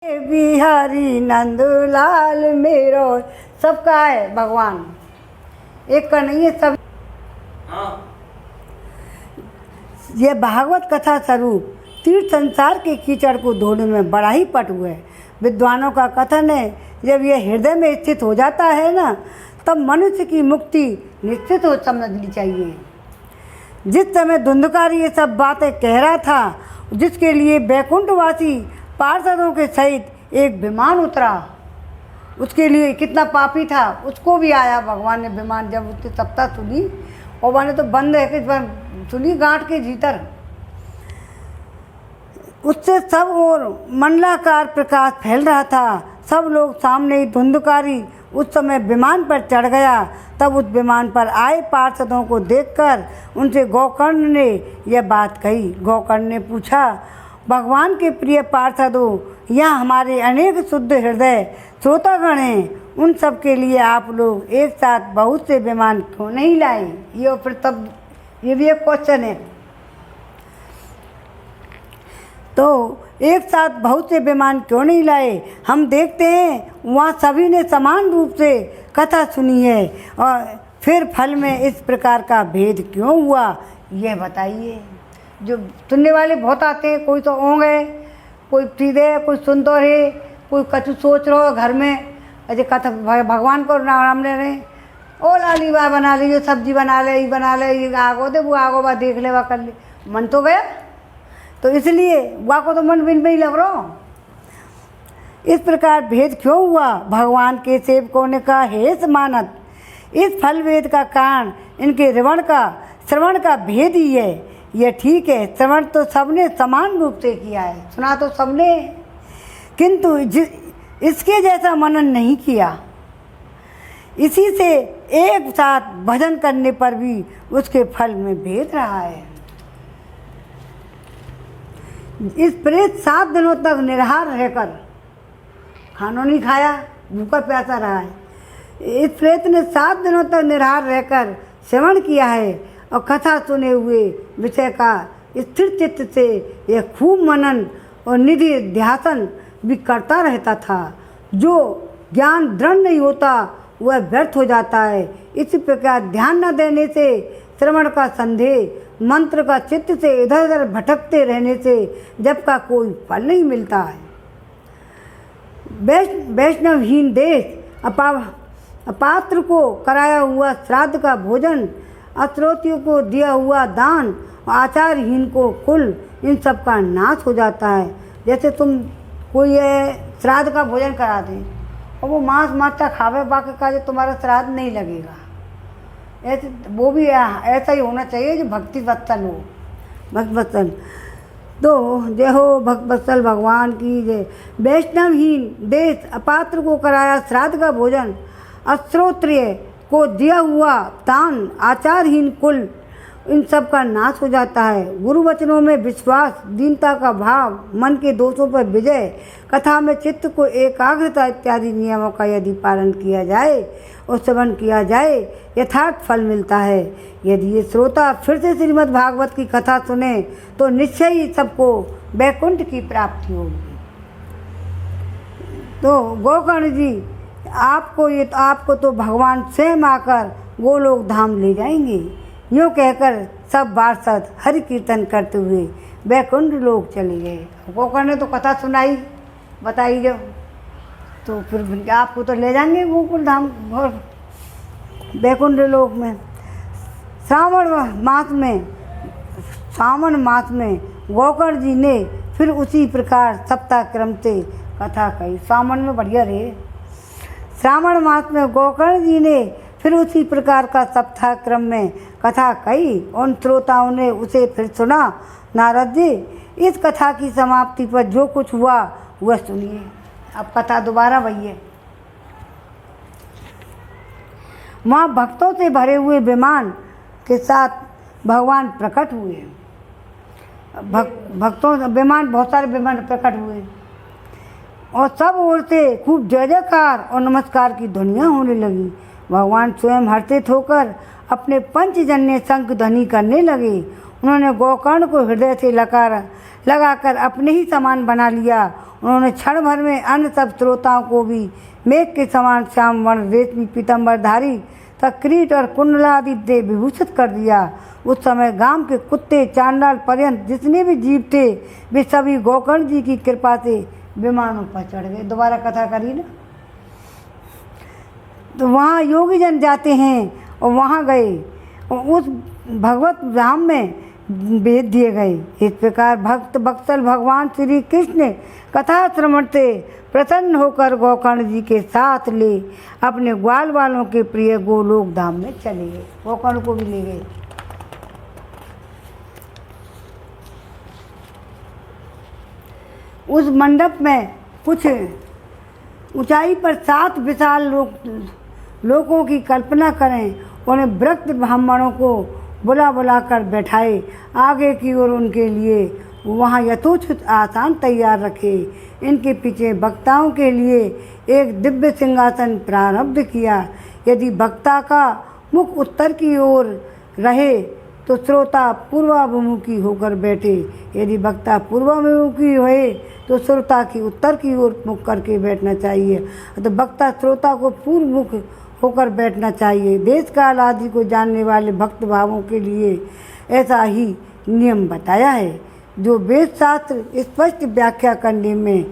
बिहारी नंदलाल मेरो, सबका है भगवान, एक का नहीं है सब। हाँ। ये भागवत कथा स्वरूप तीर्थ संसार के कीचड़ को धोने में बड़ा ही पटु है। विद्वानों का कथन है, जब यह हृदय में स्थित हो जाता है ना, तब मनुष्य की मुक्ति निश्चित हो समझनी चाहिए। जिस समय धुंधकारी ये सब बातें कह रहा था, जिसके लिए बैकुंठवासी पार्षदों के सहित एक विमान उतरा, उसके लिए कितना पापी था उसको भी आया भगवान ने विमान। जब उसकी सप्ताह सुनी और मैंने तो बंद है कि सुनी गांठ के भीतर, उससे सब और मंडलाकार प्रकाश फैल रहा था। सब लोग सामने ही धुंधकारी उस समय विमान पर चढ़ गया। तब उस विमान पर आए पार्षदों को देखकर उनसे गोकर्ण ने यह बात कही। गोकर्ण ने पूछा, भगवान के प्रिय पार्षदों, यहाँ हमारे अनेक शुद्ध हृदय श्रोतागण हैं, उन सब के लिए आप लोग एक साथ बहुत से विमान क्यों नहीं लाए? ये फिर तब ये भी एक क्वेश्चन है। तो एक साथ बहुत से विमान क्यों नहीं लाए? हम देखते हैं वहाँ सभी ने समान रूप से कथा सुनी है, और फिर फल में इस प्रकार का भेद क्यों हुआ, यह बताइए। जो सुनने वाले बहुत आते हैं, कोई तो ओंग है, कोई सीधे, कोई सुन तो रहे, कोई कछु सोच रहा हो घर में, अजय कथा भगवान को नाम ले रहे, ओ लाली बा बना ली, जो सब्जी बना ले, ये बना ले, ये आगो दे, वो आगो बा देख ले, वह कर ले, मन तो गया। तो इसलिए वह को तो मन बिन में ही लग रहा। इस प्रकार भेद क्यों हुआ? भगवान के सेवकों ने कहा, हे समानत, इस फल भेद का कारण इनके श्रवण का भेद ही है। यह ठीक है, श्रवण तो सबने समान रूप से किया है, सुना तो सबने, किंतु इसके जैसा मनन नहीं किया। इसी से एक साथ भजन करने पर भी उसके फल में भेद रहा है। इस प्रेत 7 दिनों तक निराहार रहकर, खाना नहीं खाया, भूखा प्यासा रहा है। इस प्रेत ने 7 दिनों तक निराहार रहकर श्रवण किया है और कथा सुने हुए विषय का स्थिर चित्त से यह खूब मनन और निधि ध्यासन भी करता रहता था। जो ज्ञान दृढ़ नहीं होता वह व्यर्थ हो जाता है। इसी प्रकार ध्यान न देने से, श्रवण का संदेह, मंत्र का चित्त से इधर उधर भटकते रहने से जब का कोई फल नहीं मिलता है। वैष्णवहीन देश, अपात्र को कराया हुआ श्राद्ध का भोजन, अश्रोतियों को दिया हुआ दान और आचारहीन को कुल, इन सब का नाश हो जाता है। जैसे तुम कोई श्राद्ध का भोजन करा दें और वो मांस मात्रा खावे बाकी का, जो तुम्हारा श्राद्ध नहीं लगेगा। ऐसे वो भी ऐसा ही होना चाहिए जो भक्ति वत्सल हो, भक्त वत्सल। तो जय हो भक्त वत्सल भगवान की जय। वैष्णवहीन देश, अपात्र को कराया श्राद्ध का भोजन, अश्रोत्रिय को दिया हुआ दान, आचारहीन कुल, इन सब का नाश हो जाता है। गुरु वचनों में विश्वास, दीनता का भाव, मन के दोषों पर विजय, कथा में चित्त को एकाग्रता इत्यादि नियमों का यदि पालन किया जाए और श्रवण किया जाए, यथार्थ फल मिलता है। यदि ये श्रोता फिर से श्रीमद् भागवत की कथा सुने तो निश्चय ही सबको वैकुंठ की प्राप्ति होगी। तो गोकर्ण जी, आपको तो भगवान स्वयं आकर गोलोक धाम ले जाएंगे। यूँ कहकर सब पार्षद हरि कीर्तन करते हुए वैकुंठ लोक चले गए। गोकर्ण ने तो कथा सुनाई, बताई जब, तो फिर आपको तो ले जाएंगे गोकुल धाम और वैकुंठ लोक में। सावन मास में गोकर्ण जी ने फिर उसी प्रकार सप्ताह क्रम से कथा कही। सावन में बढ़िया रहे। श्रावण मास में गोकर्ण जी ने फिर उसी प्रकार का सप्ताह क्रम में कथा कही। उन श्रोताओं ने उसे फिर सुना। नारद जी, इस कथा की समाप्ति पर जो कुछ हुआ वह सुनिए। अब कथा दोबारा वही है। वहाँ भक्तों से भरे हुए विमान के साथ भगवान प्रकट हुए। बहुत सारे विमान प्रकट हुए और सब ओर से खूब जय जयकार और नमस्कार की ध्वनियाँ होने लगी। भगवान स्वयं हर्षित होकर अपने पंचजन्य शंख ध्वनि करने लगे उन्होंने गोकर्ण को हृदय से लगाकर अपने ही समान बना लिया। उन्होंने क्षण भर में अन्य सब श्रोताओं को भी मेघ के समान श्याम वर्ण रेशमी पीतम्बरधारी तक किरीट और कुंडलादि से विभूषित कर दिया। उस समय गांव के कुत्ते चांडाल पर्यंत जितने भी जीव थे वे सभी गोकर्ण जी की कृपा से विमानों पर चढ़ गए। दोबारा कथा करी ना। तो वहाँ योगी जन जाते हैं और वहाँ गए और उस भगवत धाम में भेज दिए गए। इस प्रकार भक्त बत्सल भगवान श्री कृष्ण कथा श्रवण से प्रसन्न होकर गोकर्ण जी के साथ ले अपने ग्वाल वालों के प्रिय गोलोक धाम में चले गए। गोकर्ण को भी ले गए। उस मंडप में कुछ ऊंचाई पर 7 विशाल लोकों की कल्पना करें। उन्हें वृत्त ब्राह्मणों को बुला कर बैठाए। आगे की ओर उनके लिए वहाँ यथोचित आसन तैयार रखे। इनके पीछे वक्ताओं के लिए एक दिव्य सिंहासन प्रारब्ध किया। यदि वक्ता का मुख उत्तर की ओर रहे तो श्रोता पूर्वाभिमुखी होकर बैठे। यदि वक्ता पूर्वाभिमुखी होए तो श्रोता की उत्तर की ओर मुख करके बैठना चाहिए। तो वक्ता श्रोता को पूर्व मुख होकर बैठना चाहिए। देश काल आदि को जानने वाले भक्त भावों के लिए ऐसा ही नियम बताया है। जो वेद शास्त्र स्पष्ट व्याख्या करने में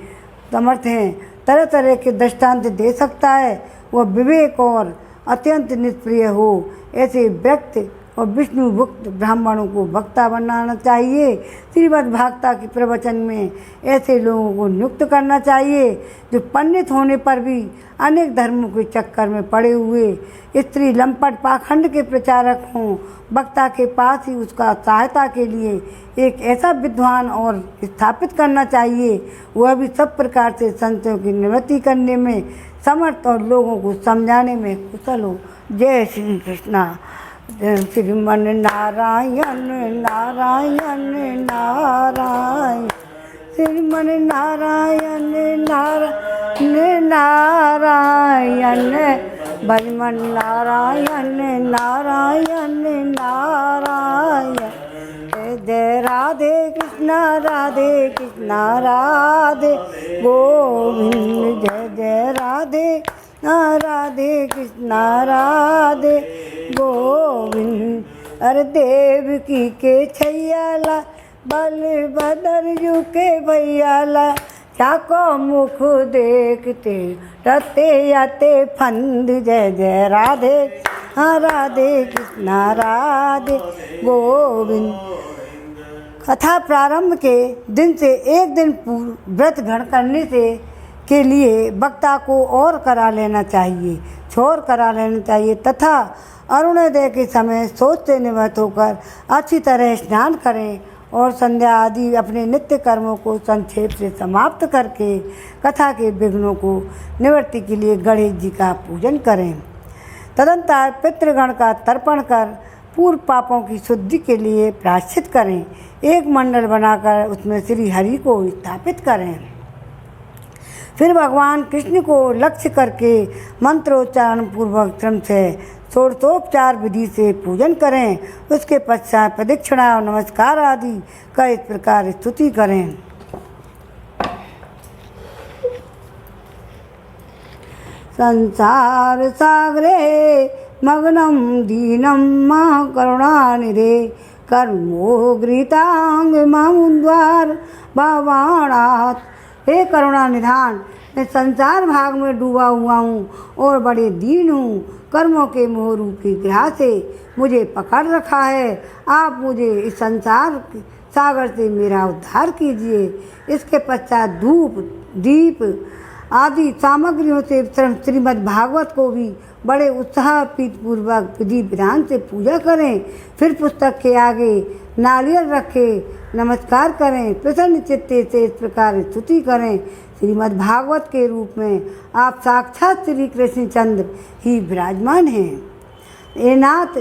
समर्थ हैं, तरह तरह के दृष्टांत दे सकता है, वह विवेक और अत्यंत निष्प्रिय हो ऐसे व्यक्ति और विष्णु भक्त ब्राह्मणों को वक्ता बनाना चाहिए। श्रीमद् भागवत के प्रवचन में ऐसे लोगों को नियुक्त करना चाहिए जो पंडित होने पर भी अनेक धर्मों के चक्कर में पड़े हुए स्त्री लंपट पाखंड के प्रचारक हों। वक्ता के पास ही उसका सहायता के लिए एक ऐसा विद्वान और स्थापित करना चाहिए, वह भी सब प्रकार से संशयों की निवृत्ति करने में समर्थ और लोगों को समझाने में कुशल हो। जय श्री कृष्णा। श्रीमन नारायण नारायण नारायण श्रीमन नारायण नारायण नारायण भजमन नारायण नारायण नारायण। जय राधे कृष्णा राधे गोविंद। जय जय राधे राधे कृष्णा राधे गोविंद। अरे देवकी के छैयाला बलभद्र के भैयाला चाको मुख देखते रते आते फंद। जय जय राधे राधे कृष्णा राधे गोविंद। कथा प्रारंभ के दिन से एक दिन पूर्व व्रत ग्रहण करने से के लिए वक्ता को और करा लेना चाहिए, छोर करा लेना चाहिए तथा अरुणोदय के समय सोच से निवृत्त होकर अच्छी तरह स्नान करें और संध्या आदि अपने नित्य कर्मों को संक्षेप से समाप्त करके कथा के विघ्नों को निवृत्ति के लिए गणेश जी का पूजन करें। तदंतर पितृगण का तर्पण कर पूर्व पापों की शुद्धि के लिए प्रायश्चित करें। एक मंडल बनाकर उसमें श्री हरि को स्थापित करें। फिर भगवान कृष्ण को लक्ष्य करके मंत्रोच्चारण पूर्वक क्रम से षोडशोपचार विधि से पूजन करें। उसके पश्चात प्रदक्षिणा और नमस्कार आदि का इस प्रकार स्तुति करें। संसार सागरे मग्नं दीनं महा करुणानिधे कर्मो गृहीतांग मामुद्वार भावाणात्। हे करुणा निधान, मैं संसार भाग में डूबा हुआ हूँ और बड़े दीन हूँ। कर्मों के मोह रूपी ग्रह से मुझे पकड़ रखा है। आप मुझे इस संसार सागर से मेरा उद्धार कीजिए। इसके पश्चात धूप दीप आदि सामग्रियों से श्रीमद् भागवत को भी बड़े उत्साह पूर्वक विधि विधान से पूजा करें। फिर पुस्तक के आगे नारियल रखे नमस्कार करें। प्रसन्न चित्ते से इस प्रकार स्तुति करें। श्रीमद् भागवत के रूप में आप साक्षात श्री कृष्णचंद्र ही विराजमान हैं। ए नाथ,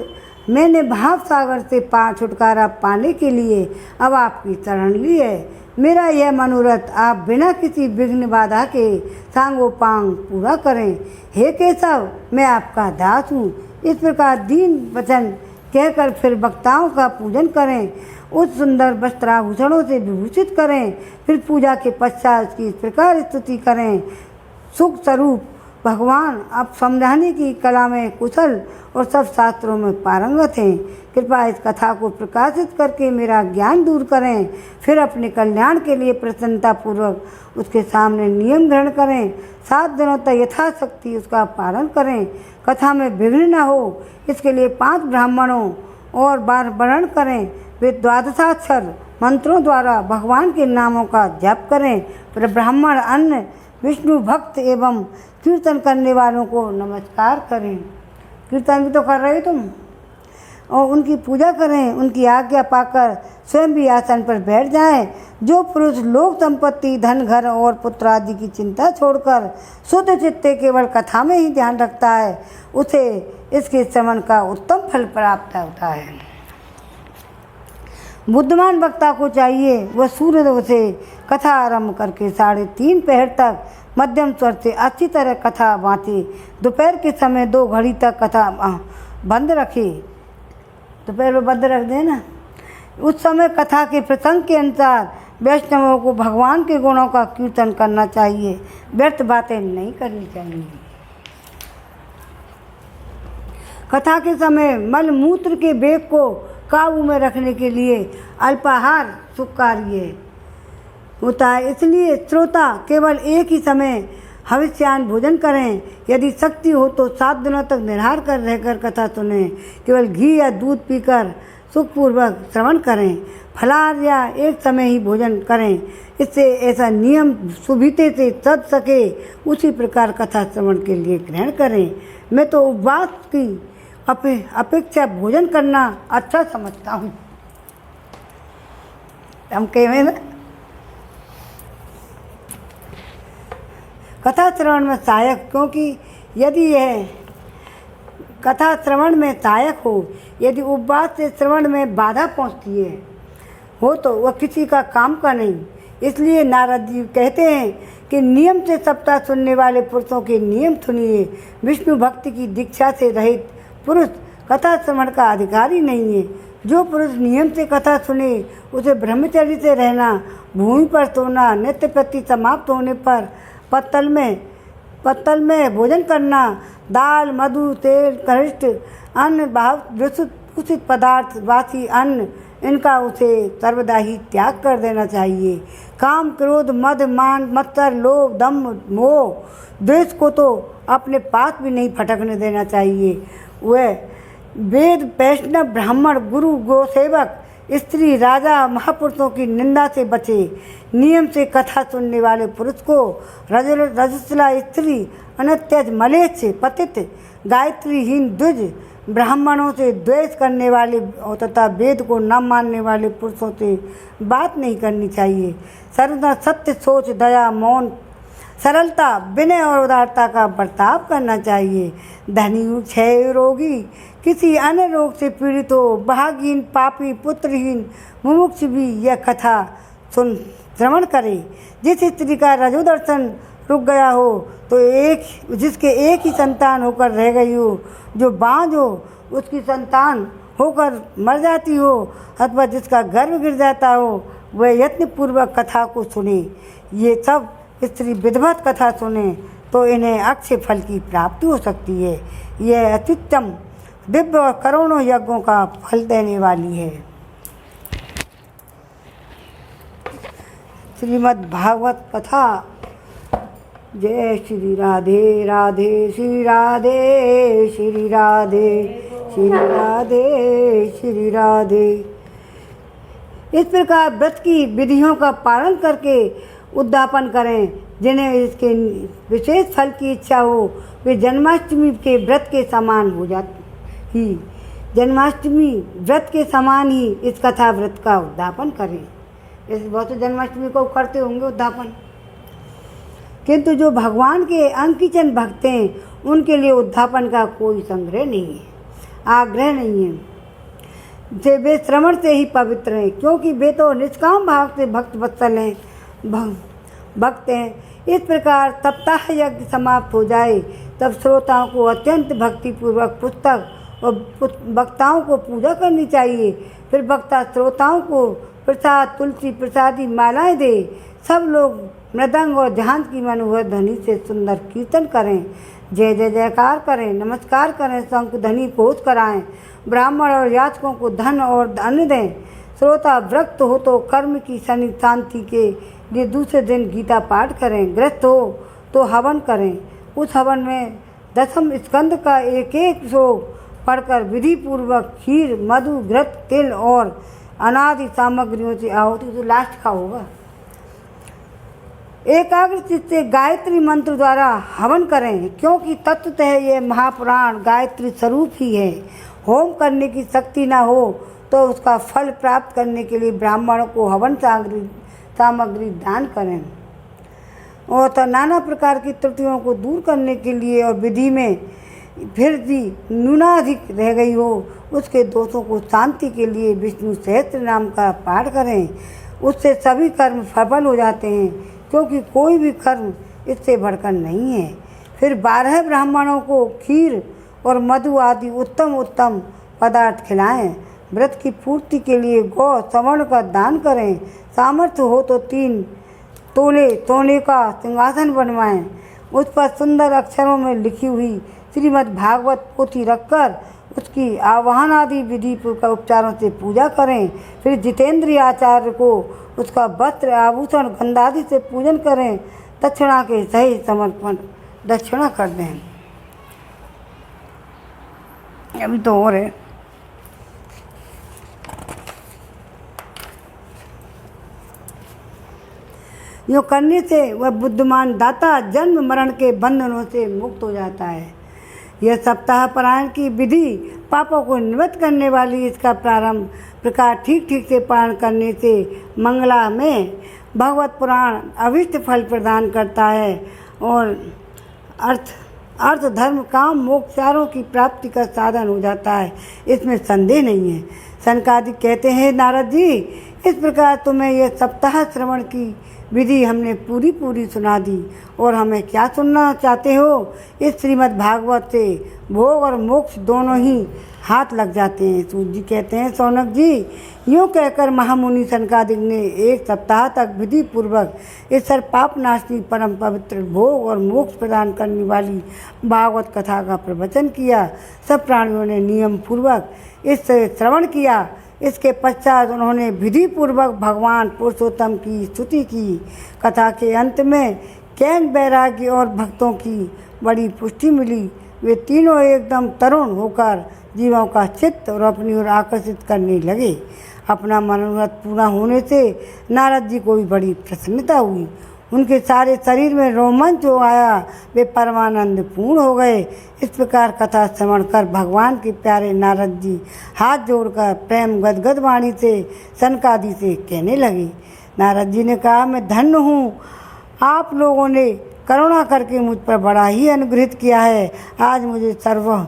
मैंने भाव सागर से छुटकारा पाने के लिए अब आपकी शरण ली है। मेरा यह मनोरथ आप बिना किसी विघ्न बाधा के सांगोपांग पूरा करें। हे केशव, मैं आपका दास हूँ। इस प्रकार दीन वचन कहकर फिर वक्ताओं का पूजन करें। उस सुंदर वस्त्राभूषणों से विभूषित करें। फिर पूजा के पश्चात उसकी इस प्रकार स्तुति करें। सुख स्वरूप भगवान आप समझाने की कला में कुशल और सब शास्त्रों में पारंगत हैं। कृपया इस कथा को प्रकाशित करके मेरा ज्ञान दूर करें। फिर अपने कल्याण के लिए प्रसन्नतापूर्वक उसके सामने नियम ग्रहण करें। 7 दिनों तक यथाशक्ति उसका पालन करें। कथा में विघ्न न हो इसके लिए 5 ब्राह्मणों और बार वर्णन करें। वे 12 मंत्रों द्वारा भगवान के नामों का जप करें। फिर ब्राह्मण अन्य विष्णु भक्त एवं कीर्तन करने वालों को नमस्कार करें। कीर्तन भी तो कर रहे तुम। और उनकी पूजा करें। उनकी आज्ञा पाकर स्वयं भी आसन पर बैठ जाएं। जो पुरुष लोक संपत्ति, धन, घर और पुत्र आदि की चिंता छोड़कर शुद्ध चित्ते केवल कथा में ही ध्यान रखता है, उसे इसके श्रवण का उत्तम फल प्राप्त होता है। बुद्धिमान वक्ता को चाहिए वह सूर्योदय से कथा आरंभ करके 3:30 पहर तक मध्यम स्वर से अच्छी तरह कथा बाँटे। दोपहर के समय 2 घड़ी तक कथा बंद रखे। दोपहर में बंद रख देना। उस समय कथा के प्रसंग के अनुसार वैष्णवों को भगवान के गुणों का कीर्तन करना चाहिए। व्यर्थ बातें नहीं करनी चाहिए। कथा के समय मल मूत्र के वेग को काबू में रखने के लिए अल्पाहार सुखकारी होता है। इसलिए श्रोता केवल एक ही समय हविष्यान्न भोजन करें। यदि शक्ति हो तो 7 दिनों तक निराहार कर रहकर कथा सुनें। केवल घी या दूध पीकर सुखपूर्वक श्रवण करें। फलाहार या एक समय ही भोजन करें। इससे ऐसा नियम सुविधे से चल सके उसी प्रकार कथा श्रवण के लिए ग्रहण करें। मैं तो उपवास की अपेक्षा भोजन करना अच्छा समझता हूँ। हम कहें ना कथा श्रवण में सहायक, क्योंकि यदि यह कथा श्रवण में सहायक हो, यदि उपवास से श्रवण में बाधा पहुँचती हो तो वह किसी का काम का नहीं। इसलिए नारद जी कहते हैं कि नियम से सप्ताह सुनने वाले पुरुषों के नियम सुनिए। विष्णु भक्ति की दीक्षा से रहित पुरुष कथा श्रवण का अधिकारी नहीं है। जो पुरुष नियम से कथा सुने उसे ब्रह्मचर्य से रहना, भूमि पर सोना, नित्य प्रति समाप्त होने पर पत्तल में भोजन करना, दाल, मधु, तेल, कनिष्ठ अन्न, दूषित पदार्थ, वासी अन्न, इनका उसे सर्वदा ही त्याग कर देना चाहिए। काम, क्रोध, मद, मान, मत्सर, लोभ, दम्भ, मोह, द्वेष को तो अपने पास भी नहीं फटकने देना चाहिए। वह वेद, वैष्णव, ब्राह्मण, गुरु, गोसेवक, स्त्री, राजा, महापुरुषों की निंदा से बचे। नियम से कथा सुनने वाले पुरुष को रजस्वला स्त्री, अनत्यज, मलेच्छ, पतित, गायत्रीहीन, द्विज, ब्राह्मणों से द्वेष करने वाले तथा वेद को न मानने वाले पुरुषों से बात नहीं करनी चाहिए। सर्वदा सत्य सोच, दया, मौन, सरलता, विनय और उदारता का बर्ताव करना चाहिए। धनी, क्षय रोगी, किसी अन्य रोग से पीड़ित हो, भागहीन, पापी, पुत्रहीन, मुमुक्ष भी यह कथा श्रवण करे। जिस स्त्री का रजोदर्शन रुक गया हो तो जिसके एक ही संतान होकर रह गई हो, जो बाँझ हो उसकी संतान होकर मर जाती हो, अथवा जिसका गर्भ गिर जाता हो, वह यत्नपूर्वक कथा को सुने। ये सब स्त्री विधिवत कथा सुने तो इन्हें अक्षय फल की प्राप्ति हो सकती है। यह अत्युत्तम दिव्य और करोड़ों यज्ञों का फल देने वाली है। श्रीमद् भागवत कथा। जय श्री राधे राधे, श्री राधे, श्री राधे, श्री राधे, श्री राधे। इस प्रकार व्रत की विधियों का पालन करके उद्यापन करें। जिन्हें इसके विशेष फल की इच्छा हो वे जन्माष्टमी के व्रत के समान हो जाती ही जन्माष्टमी व्रत के समान ही इस कथा व्रत का उद्यापन करें। इस बहुत जन्माष्टमी को करते होंगे उद्यापन, किंतु जो भगवान के अंकिचन भक्त हैं उनके लिए उद्यापन का कोई संग्रह नहीं है, आग्रह नहीं है। जे वे श्रवण से ही पवित्र हैं, क्योंकि वे तो निष्काम भाव से भक्त वत्सल हैं, भक्त हैं। इस प्रकार सप्ताह यज्ञ समाप्त हो जाए तब श्रोताओं को अत्यंत भक्तिपूर्वक पुस्तक और वक्ताओं को पूजा करनी चाहिए। फिर वक्ता श्रोताओं को प्रसाद, तुलसी प्रसादी मालाएं दे। सब लोग मृदंग और झांझ की मनोहर ध्वनि से सुंदर कीर्तन करें, जय जय जयकार करें, नमस्कार करें, शंख ध्वनि घोष कराएं। ब्राह्मण और याचकों को धन और अन्न दें। श्रोता व्रत हो तो कर्म की शांति के लिए दूसरे दिन गीता पाठ करें। ग्रस्त हो तो हवन करें। उस हवन में 10वें स्कंद का एक एक श्लोक पढ़कर विधि पूर्वक खीर, मधु, घृत, तिल और अनादि सामग्रियों से आहुति, तो लास्ट का होगा। एकाग्र चित्त से गायत्री मंत्र द्वारा हवन करें, क्योंकि तत्वतः ये महापुराण गायत्री स्वरूप ही है। होम करने की शक्ति न हो तो उसका फल प्राप्त करने के लिए ब्राह्मणों को हवन सामग्री दान करें। और तो नाना प्रकार की त्रुटियों को दूर करने के लिए और विधि में फिर भी न्यूनाधिक रह गई हो उसके दोषों को शांति के लिए विष्णु सहस्त्र नाम का पाठ करें। उससे सभी कर्म सफल हो जाते हैं, क्योंकि कोई भी कर्म इससे बढ़कर नहीं है। फिर 12 ब्राह्मणों को खीर और मधु आदि उत्तम उत्तम पदार्थ खिलाएं। व्रत की पूर्ति के लिए गौ सवर्ण का दान करें। सामर्थ्य हो तो 3 तोले सोने का सिंहासन बनवाएं। उस पर सुंदर अक्षरों में लिखी हुई श्रीमद् भागवत पोथी रखकर उसकी आवाहन आदि विधि उपचारों से पूजा करें। फिर जितेंद्रिय आचार्य को उसका वस्त्र, आभूषण, गंधादि से पूजन करें। दक्षिणा के सही समर्पण दक्षिणा कर दें। अभी तो और है। यो करने से वह बुद्धिमान दाता जन्म मरण के बंधनों से मुक्त हो जाता है। यह सप्ताह पारायण की विधि पापों को निवृत्त करने वाली। इसका प्रारंभ प्रकार ठीक ठीक से पालन करने से मंगला में भगवत पुराण अभिष्ट फल प्रदान करता है और अर्थ धर्म काम मोक्ष चारों की प्राप्ति का साधन हो जाता है। इसमें संदेह नहीं है। सनकादिक कहते हैं, नारद जी, इस प्रकार तुम्हें यह सप्ताह श्रवण की विधि हमने पूरी सुना दी, और हमें क्या सुनना चाहते हो? इस श्रीमद् भागवत से भोग और मोक्ष दोनों ही हाथ लग जाते हैं। सूत जी कहते हैं, सौनक जी, यूँ कहकर महामुनि सनकादिक ने 1 सप्ताह तक विधि पूर्वक इस पाप नाशनी परम पवित्र भोग और मोक्ष प्रदान करने वाली भागवत कथा का प्रवचन किया। सब प्राणियों ने नियम पूर्वक इस श्रवण किया। इसके पश्चात उन्होंने विधि पूर्वक भगवान पुरुषोत्तम की स्तुति की। कथा के अंत में कैन, वैराग्य और भक्तों की बड़ी पुष्टि मिली। वे तीनों एकदम तरुण होकर जीवों का चित्त और अपनी ओर आकर्षित करने लगे। अपना मनोरथ पूरा होने से नारद जी को भी बड़ी प्रसन्नता हुई। उनके सारे शरीर में रोमांच हो आया। वे परमानंद पूर्ण हो गए। इस प्रकार कथा श्रवण कर भगवान के प्यारे नारद जी हाथ जोड़कर प्रेम गदगद वाणी से सनकादि से कहने लगे। नारद जी ने कहा, मैं धन्य हूँ, आप लोगों ने करुणा करके मुझ पर बड़ा ही अनुग्रहित किया है। आज मुझे सर्व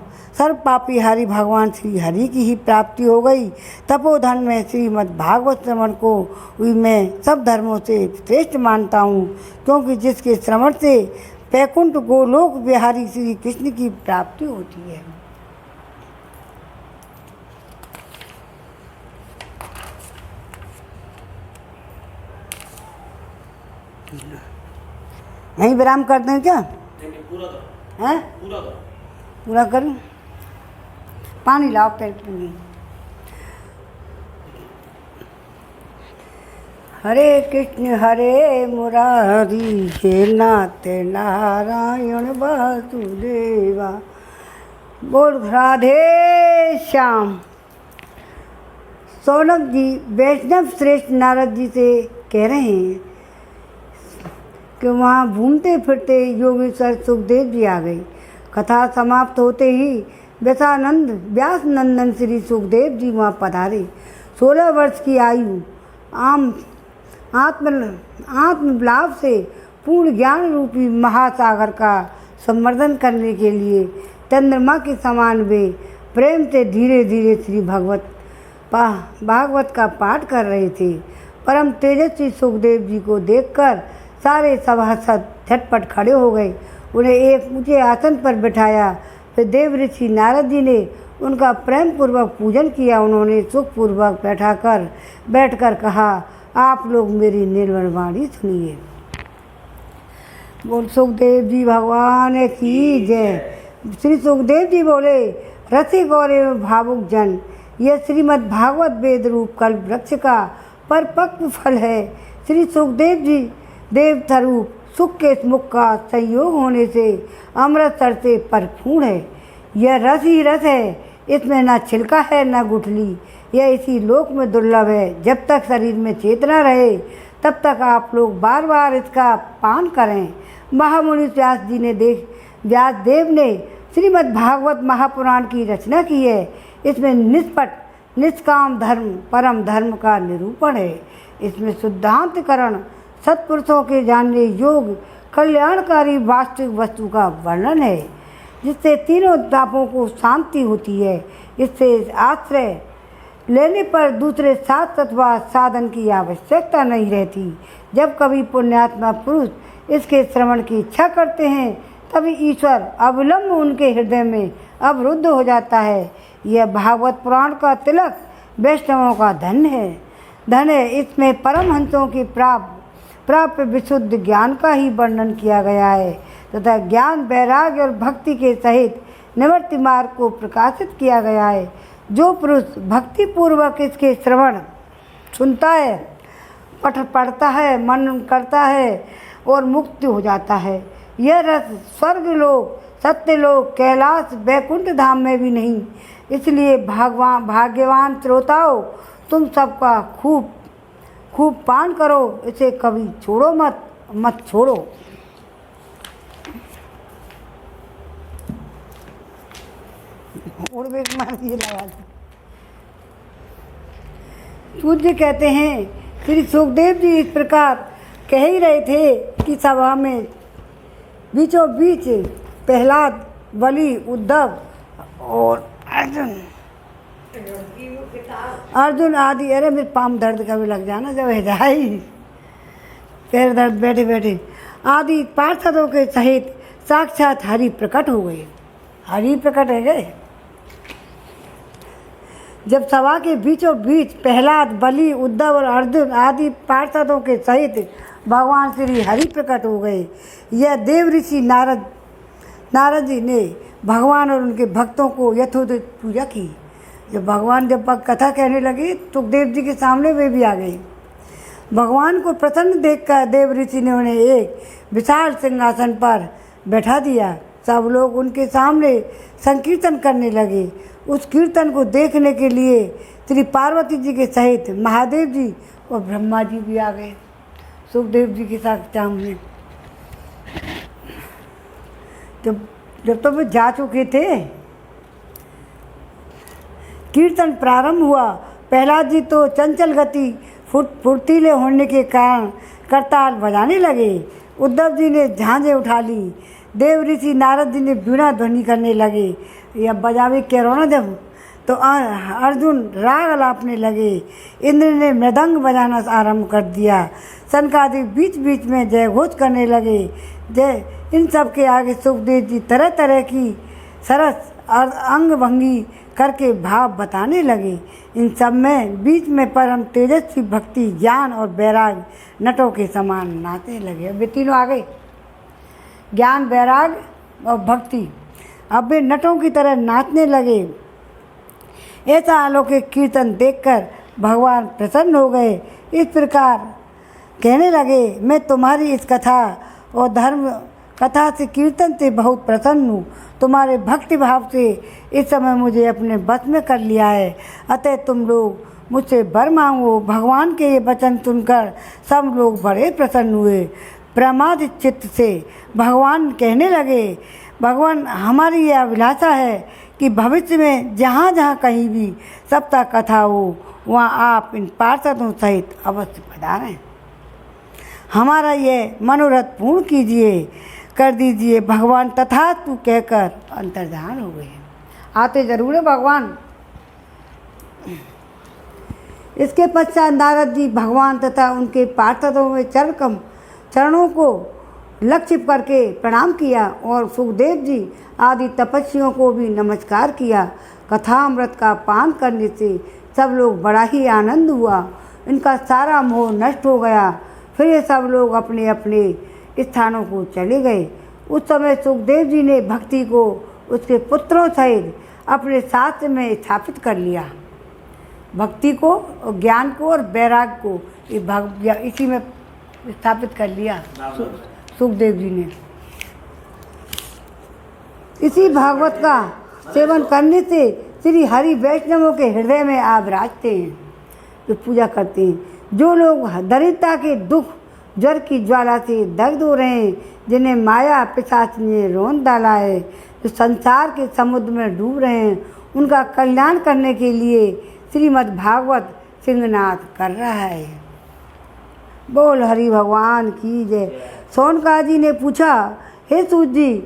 पापी हरि भगवान श्री हरि की ही प्राप्ति हो गई। तपोधन में श्रीमद् भागवत श्रवण को मैं सब धर्मों से श्रेष्ठ मानता हूँ, क्योंकि जिसके श्रवण से वैकुंठ गोलोक बिहारी श्री कृष्ण की प्राप्ति होती है। नहीं विराम कर दें क्या? पूरा करूँ? पानी लाओ पेट में। हरे कृष्ण हरे मुरारी, हे नाथ नारायण वासुदेवा। बोल राधे श्याम। सौनक जी वैष्णव श्रेष्ठ नारद जी से कह रहे हैं कि वहाँ घूमते फिरते योगेश्वर सुखदेव जी आ गए। कथा समाप्त होते ही व्यास नंदन श्री सुखदेव जी वहाँ पधारे। 16 वर्ष की आयु आत्मलाभ से पूर्ण ज्ञान रूपी महासागर का संवर्धन करने के लिए चंद्रमा के समान वे प्रेम से धीरे धीरे श्री भागवत का पाठ कर रहे थे। परम तेजस्वी सुखदेव जी को देखकर सारे सभासद झटपट खड़े हो गए। उन्हें एक ऊंचे आसन पर बिठाया। फिर देव ऋषि नारद जी ने उनका प्रेम पूर्वक पूजन किया। उन्होंने सुखपूर्वक बैठकर कहा, आप लोग मेरी निर्मल वाणी सुनिए। बोल सुखदेव जी भगवान की जय। श्री सुखदेव जी बोले, रसिक और एवं भावुक जन, यह श्रीमद् भागवत वेद रूप कल्प वृक्ष का परिपक्व फल है। श्री सुखदेव जी देव स्वरूप सुख के मुख का संयोग होने से अमृत सर से परिपूर्ण है। यह रस ही रस है, इसमें न छिलका है न गुठली। यह इसी लोक में दुर्लभ है। जब तक शरीर में चेतना रहे तब तक आप लोग बार बार इसका पान करें। महामुनि व्यास देव ने श्रीमद् भागवत महापुराण की रचना की है। इसमें निष्पट निष्काम धर्म परम धर्म का निरूपण है। इसमें शुद्धांतकरण सत्पुरुषों के जानने योग्य कल्याणकारी वास्तविक वस्तु का वर्णन है, जिससे तीनों तापों को शांति होती है। इससे आश्रय लेने पर दूसरे शास्त्र अथवा साधन की आवश्यकता नहीं रहती। जब कभी पुण्यात्मा पुरुष इसके श्रवण की इच्छा करते हैं तभी ईश्वर अविलंब उनके हृदय में अवरुद्ध हो जाता है। यह भागवत पुराण का तिलक वैष्णवों का धन है। इसमें परमहंसों की प्राप्त विशुद्ध ज्ञान का ही वर्णन किया गया है तथा ज्ञान वैराग्य और भक्ति के सहित निवृत्ति मार्ग को प्रकाशित किया गया है। जो पुरुष भक्ति पूर्वक इसके श्रवण सुनता है, पढ़ता है, मनन करता है और मुक्त हो जाता है। यह रस स्वर्ग लोक, सत्य लोक, कैलाश, वैकुंठ धाम में भी नहीं। इसलिए भाग्यवान श्रोताओं, तुम सबका खूब पान करो, इसे कभी छोड़ो मत छोड़ो। पूज्य कहते हैं, श्री सुखदेव जी इस प्रकार कह ही रहे थे कि सभा में बीचों बीच प्रहलाद, बलि, उद्धव और अर्जुन आदि, अरे मेरे पाम दर्द कभी लग जाना जब है जाए पैर दर्द बैठे बैठे आदि पार्षदों के सहित साक्षात हरि प्रकट हो गए। हरि प्रकट है गए। जब सभा के बीचों बीच प्रहलाद, बलि, उद्धव और अर्जुन आदि पार्षदों के सहित भगवान श्री हरि प्रकट हो गए, यह देव ऋषि नारद जी ने भगवान और उनके भक्तों को यथोचित पूजा की। जब कथा कहने लगी सुखदेव जी के सामने वे भी आ गए। भगवान को प्रसन्न देखकर देव ऋषि ने उन्हें एक विशाल सिंहासन पर बैठा दिया। सब लोग उनके सामने संकीर्तन करने लगे। उस कीर्तन को देखने के लिए श्री पार्वती जी के सहित महादेव जी और ब्रह्मा जी भी आ गए सुखदेव जी के साथ सामने। जब तो वे जा चुके थे, कीर्तन प्रारंभ हुआ। प्रहलाद जी तो चंचल गति फुर्तीले होने के कारण करताल बजाने लगे। उद्धव जी ने झांझें उठा ली। देव ऋषि नारद जी ने वीणा ध्वनि करने लगे। या बजावे कह रहा ना जब, तो अर्जुन राग अलापने लगे। इंद्र ने मृदंग बजाना आरंभ कर दिया। सनकादिक बीच बीच में जय घोष करने लगे। इन सब के आगे सुखदेव जी तरह तरह की सरस अंग भंगी करके भाव बताने लगे। इन सब में बीच में परम तेजस्वी भक्ति, ज्ञान और वैराग नटों के समान नाचने लगे। अब वे तीनों आ गए, ज्ञान, वैराग और भक्ति। अब वे नटों की तरह नाचने लगे। ऐसा अलौकिक कीर्तन देखकर भगवान प्रसन्न हो गए। इस प्रकार कहने लगे, मैं तुम्हारी इस कथा और धर्म कथा से, कीर्तन से बहुत प्रसन्न हूँ। तुम्हारे भक्ति भाव से इस समय मुझे अपने बस में कर लिया है। अतः तुम लोग मुझसे वर मांगो। भगवान के ये वचन सुनकर सब लोग बड़े प्रसन्न हुए। प्रमाद चित्त से भगवान कहने लगे, भगवान हमारी यह अभिलाषा है कि भविष्य में जहाँ जहाँ कहीं भी सप्ताह कथा हो, वहाँ आप इन पार्षदों सहित अवश्य पधारें। हमारा ये मनोरथ पूर्ण कर दीजिए। भगवान तथास्तु कहकर अंतर्धान हो गए। आते जरूर है भगवान। इसके पश्चात नारद जी भगवान तथा उनके पार्षदों में चरणों को लक्षिप करके प्रणाम किया और सुखदेव जी आदि तपस्वियों को भी नमस्कार किया। कथामृत का पान करने से सब लोग बड़ा ही आनंद हुआ, इनका सारा मोह नष्ट हो गया। फिर ये सब लोग अपने अपने स्थानों को चले गए। उस समय सुखदेव जी ने भक्ति को उसके पुत्रों सहित अपने शास्त्र में स्थापित कर लिया। भक्ति को, ज्ञान को और वैराग को इसी में स्थापित कर लिया सुखदेव जी ने। इसी भागवत का सेवन करने से श्री हरि वैष्णवों के हृदय में आप विराजते हैं, जो पूजा करते हैं। जो लोग दरिद्रता के दुख ज्वर की ज्वाला से दग्ध हो रहे हैं, जिन्हें माया पिशाच ने रोन डाला है, जो संसार के समुद्र में डूब रहे हैं, उनका कल्याण करने के लिए श्रीमद् भागवत सिंहनाथ कर रहा है। बोल हरि भगवान की जय। सोनका जी ने पूछा, हे सूत जी,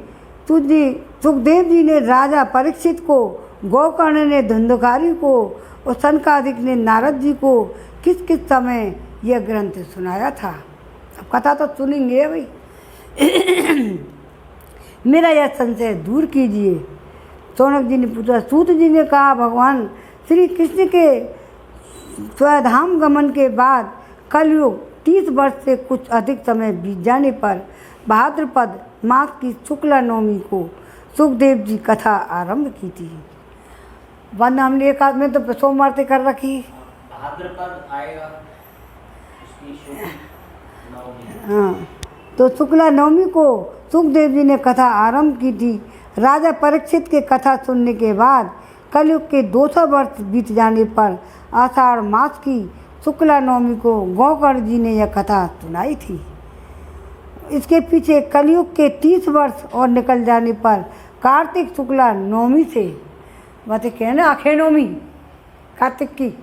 सुखदेव जी ने राजा परीक्षित को, गोकर्ण ने धुंधकारी को और सनकादिक ने नारद जी को किस किस समय यह ग्रंथ सुनाया था? अब कथा तो सुनेंगे भाई। मेरा यह संशय दूर कीजिए। सोनक जी ने पूछा। सूत जी ने कहा, भगवान श्री कृष्ण के स्वधाम गमन के बाद कलयुग 30 वर्ष से कुछ अधिक समय बीत जाने पर भाद्रपद मास की शुक्ला नवमी को सुखदेव जी कथा आरंभ की थी। वंद हमने एक आध में तो सोमवार से कर रखी। भाद्रपद आएगा उसकी शुक्ला नवमी। हाँ, तो शुक्ला नवमी को सुखदेव जी ने कथा आरंभ की थी। राजा परीक्षित के कथा सुनने के बाद कलयुग के 200 वर्ष बीत जाने पर आषाढ़ मास की शुक्ला नवमी को गोकर्ण जी ने यह कथा सुनाई थी। इसके पीछे कलयुग के 30 वर्ष और निकल जाने पर कार्तिक शुक्ला नवमी से, बातें कहना आखे नवमी कार्तिक की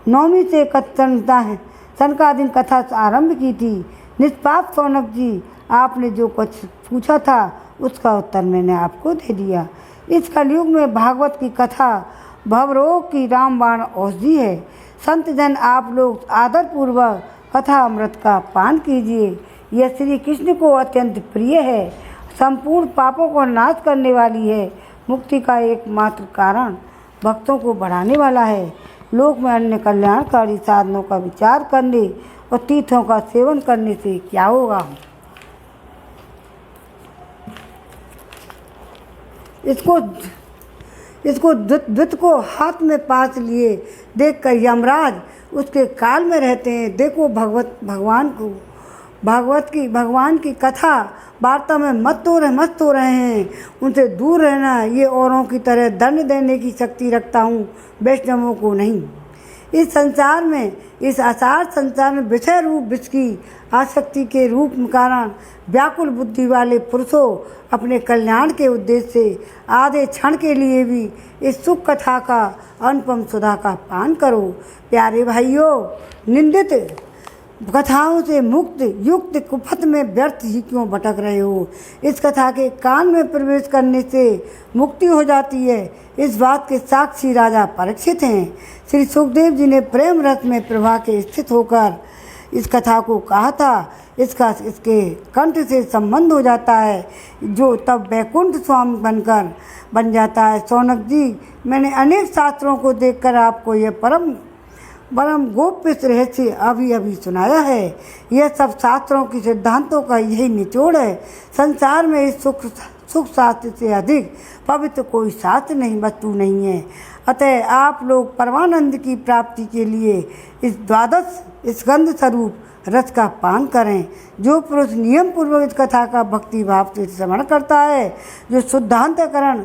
नवमी से कथनता है सनकादीन कथा आरंभ की थी। निष्पाप सौनक जी, आपने जो कुछ पूछा था उसका उत्तर मैंने आपको दे दिया। इस कलयुग में भागवत की कथा भवरोग की रामबाण औषधि है। संत जन, आप लोग आदरपूर्वक कथा अमृत का पान कीजिए। यह श्री कृष्ण को अत्यंत प्रिय है, संपूर्ण पापों को नाश करने वाली है, मुक्ति का एकमात्र कारण, भक्तों को बढ़ाने वाला है। लोक में अन्य कल्याणकारी साधनों का विचार करने और तीर्थों का सेवन करने से क्या होगा? इसको दूत को हाथ में पास लिए देखकर यमराज उसके काल में रहते हैं। देखो भगवान की कथा वार्ता में मस्त हो रहे हैं, उनसे दूर रहना। ये औरों की तरह दंड देने की शक्ति रखता हूँ, वैष्णवों को नहीं। इस संसार में, इस आसार संसार में विषय रूप विष की आसक्ति के रूप कारण व्याकुल बुद्धि वाले पुरुषों, अपने कल्याण के उद्देश्य से आधे क्षण के लिए भी इस सुख कथा का अनुपम सुधा का पान करो। प्यारे भाइयों, निंदित कथाओं से मुक्त युक्त कुफत में व्यर्थ ही क्यों भटक रहे हो? इस कथा के कान में प्रवेश करने से मुक्ति हो जाती है। इस बात के साक्षी राजा परीक्षित हैं। श्री सुखदेव जी ने प्रेम रस में प्रभा के स्थित होकर इस कथा को कहा था। इसके कंठ से संबंध हो जाता है, जो तब वैकुंठ स्वामी बन जाता है। सौनक जी, मैंने अनेक शास्त्रों को देखकर आपको यह परम गोप्य रहस्य अभी सुनाया है। यह सब शास्त्रों की सिद्धांतों का यही निचोड़ है। संसार में इस सुख शास्त्र से अधिक पवित्र कोई शास्त्र नहीं, वस्तु नहीं है। अतः आप लोग परमानंद की प्राप्ति के लिए इस द्वादश स्कंद स्वरूप रस का पान करें। जो पुरुष नियम पूर्वक इस कथा का भक्ति भाव से श्रवण करता है, जो शुद्धांतकरण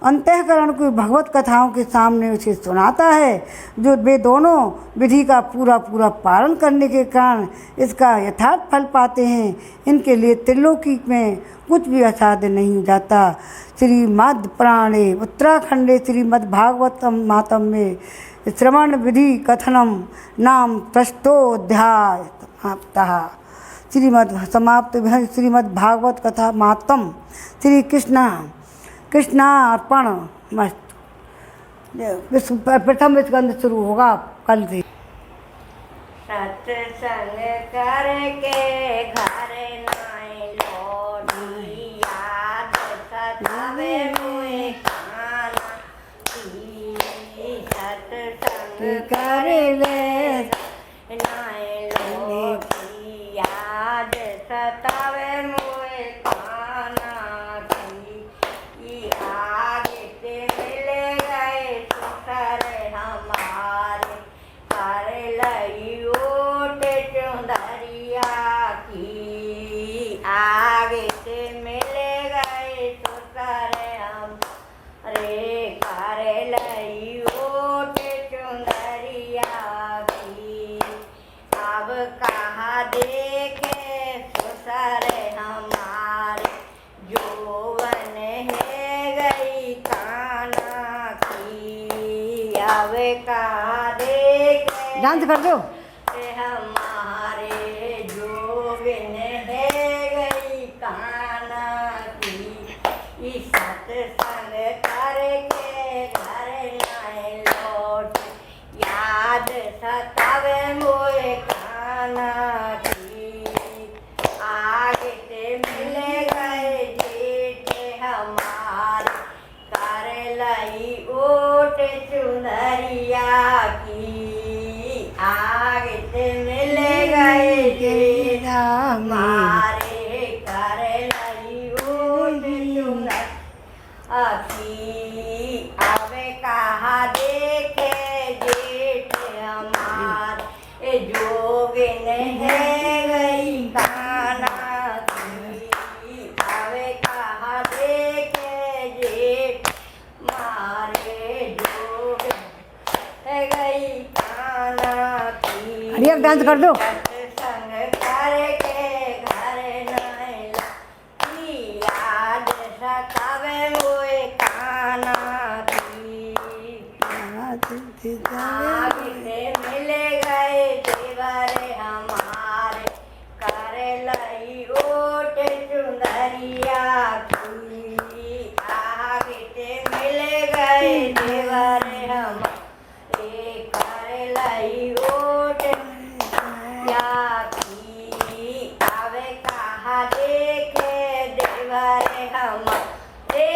अंतःकरण को भगवत कथाओं के सामने उसे सुनाता है, जो वे दोनों विधि का पूरा पालन करने के कारण इसका यथार्थ फल पाते हैं, इनके लिए त्रिलोकी में कुछ भी असाध्य नहीं जाता। श्रीमद् पुराणे उत्तराखंडे श्रीमद् भागवतम मातम्ये श्रवण विधि कथनम नाम षष्ठोऽध्याय समाप्त। श्रीमद् भागवत कथा मातम श्री कृष्णार्पण मस्त। प्रथम स्कंद शुरू होगा कल से। सत्संग करके घर आगे से मिल गए ससुर हम रे करे लई ओट चुंदरिया की अब कहाँ देखे ससुर हमारे जोवन है गई काना की अब कहाँ देखे डांस कर दो। हमारे जोवन है गई काना की इस सत्संग करके घर नाय लौट याद सतावे मोए काना की आगे से मिल गए जेठ हमारे कर लई ओट चुनरिया की आगे से मिल गए जेठ हमारे कर लई ओट चुनरिया की अब कहाँ देखे जेठ हमारे जोगिन है गई काना की अब कहाँ देखे जेठ मारे जोगिन है गई काना की अरे अब डांस कर दो। सत्संग करके घर नैला की याद सतावे मोए काना की आगे से मिल गए देवर हमारे कर लई ओट चुंदरिया की आगे से मिल गए देवर हमारे कर लई ओट चुंदरिया की आवे कहाँ देखे देवर हमारे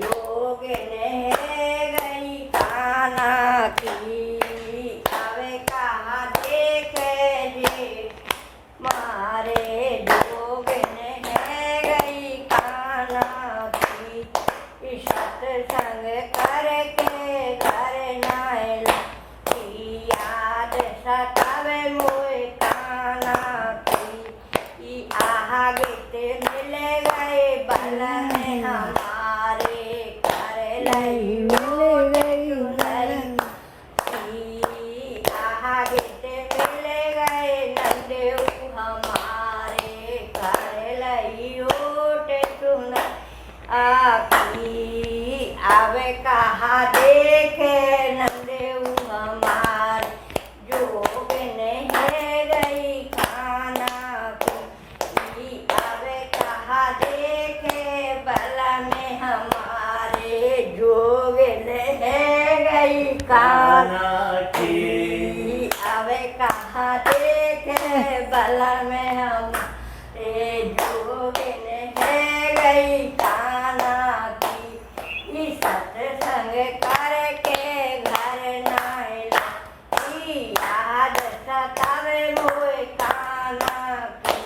जोगिन है गई काना की आवे कहाँ देखे जे मारे जोगिन है गई काना की सत्संग करके घर नायला की याद सतावे मोए काना की आगे से मिल गए बल में हमारे कर लई मिल गई आगे से मिल गए नंदेव हमारे कर लई ओट सुन आकी आवे कहाँ देखे नंदेव हमारे जोगिन है गई खाना की आवे कहाँ देखे बला में हमारे जोगिन है गई काना की आवे कहाँ देखे बला में हमारे जोगिन है गई काना की इस सत्संग करके घर नायला की याद सतावे मोए काना की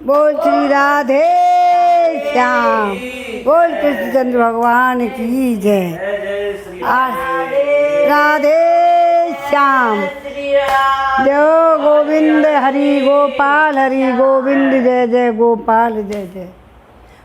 बोल श्री राधे श्याम, बोल कृष्णचंद्र भगवान की जय। जय श्री राधे श्याम, श्री राम जय गोविंद हरि गोपाल हरि गोविंद, जय जय गोपाल जय जय।